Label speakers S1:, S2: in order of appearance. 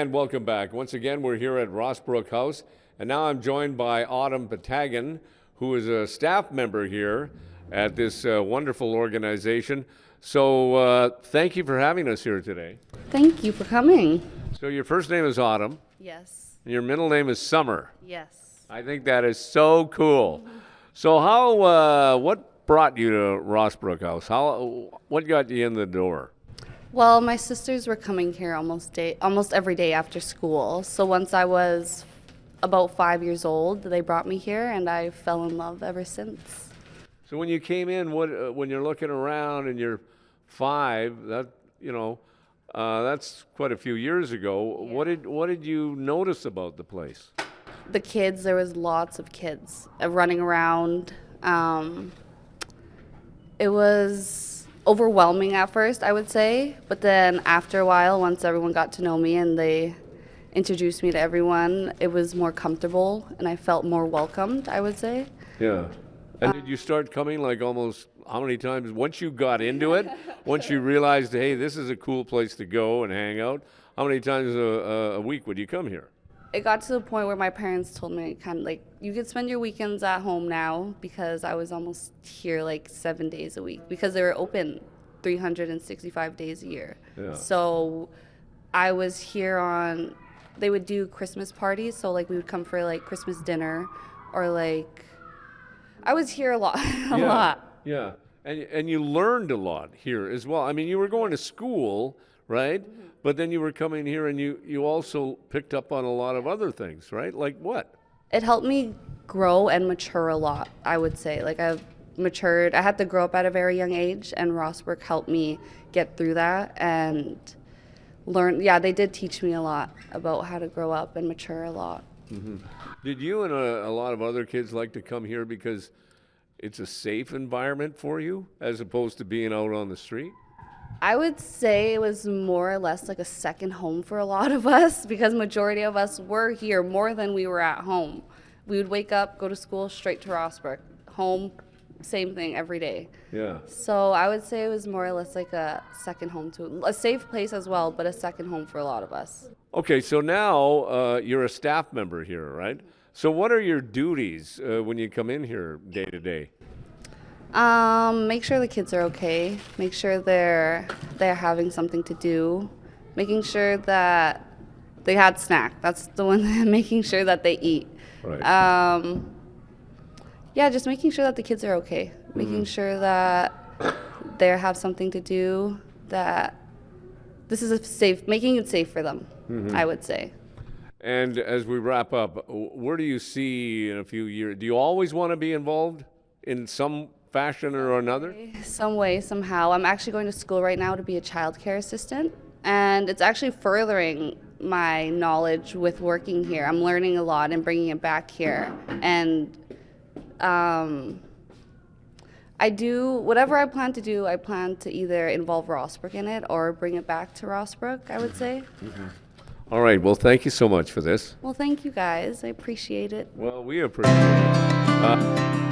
S1: And welcome back. Once again, we're here at Rossbrook House, and now I'm joined by Autumn Patagon, who is a staff member here at this wonderful organization. So thank you for having us here today.
S2: Thank you for coming.
S1: So your first name is Autumn,
S2: Yes.
S1: and your middle name is Summer.
S2: Yes.
S1: I think that is so cool. So what brought you to Rossbrook House? What got you in the door?
S2: Well, my sisters were coming here almost every day after school. So once I was about 5 years old, they brought me here, and I fell in love ever since.
S1: So when you came in, when you're looking around and you're 5, that's quite a few years ago.
S2: Yeah.
S1: What did you notice about the place?
S2: The kids, there was lots of kids running around. It was overwhelming at first, I would say, but then after a while, once everyone got to know me and they introduced me to everyone, it was more comfortable and I felt more welcomed, I would say.
S1: Yeah. And did you start coming like almost how many times? Once you got into it, once you realized, hey, this is a cool place to go and hang out, how many times a week would you come here?
S2: It got to the point where my parents told me kind of like, you can spend your weekends at home now, because I was almost here like 7 days a week because they were open 365 days a year.
S1: Yeah.
S2: So I was here they would do Christmas parties. So like we would come for like Christmas dinner, or like, I was here a lot, a lot.
S1: Yeah. And you learned a lot here as well. I mean, you were going to school, right? Mm-hmm. But then you were coming here and you also picked up on a lot of other things, right? Like what?
S2: It helped me grow and mature a lot, I would say. Like I've matured. I had to grow up at a very young age, and Rossbrook helped me get through that and learn. Yeah, they did teach me a lot about how to grow up and mature a lot.
S1: Mm-hmm. Did you and a lot of other kids like to come here because it's a safe environment for you as opposed to being out on the street?
S2: I would say it was more or less like a second home for a lot of us, because majority of us were here more than we were at home. We would wake up, go to school, straight to Rossbrook, home, same thing every day.
S1: Yeah.
S2: So I would say it was more or less like a second home a safe place as well, but a second home for a lot of us.
S1: Okay, so now you're a staff member here, right? So what are your duties when you come in here day to day?
S2: Make sure the kids are okay. Make sure they're having something to do. Making sure that they had snack. That's the one. Making sure that they eat.
S1: Right.
S2: Yeah, just making sure that the kids are okay. Making sure that they have something to do. That this is making it safe for them. I would say.
S1: And as we wrap up, where do you see in a few years? Do you always want to be involved in some fashion or another?
S2: Some way, somehow. I'm actually going to school right now to be a childcare assistant, and it's actually furthering my knowledge with working here. I'm learning a lot and bringing it back here, and I do whatever I plan to do. I plan to either involve Rossbrook in it or bring it back to Rossbrook, I would say.
S1: Mm-hmm. All right, well, thank you so much for this.
S2: Well, thank you guys. I appreciate it.
S1: Well, we appreciate it.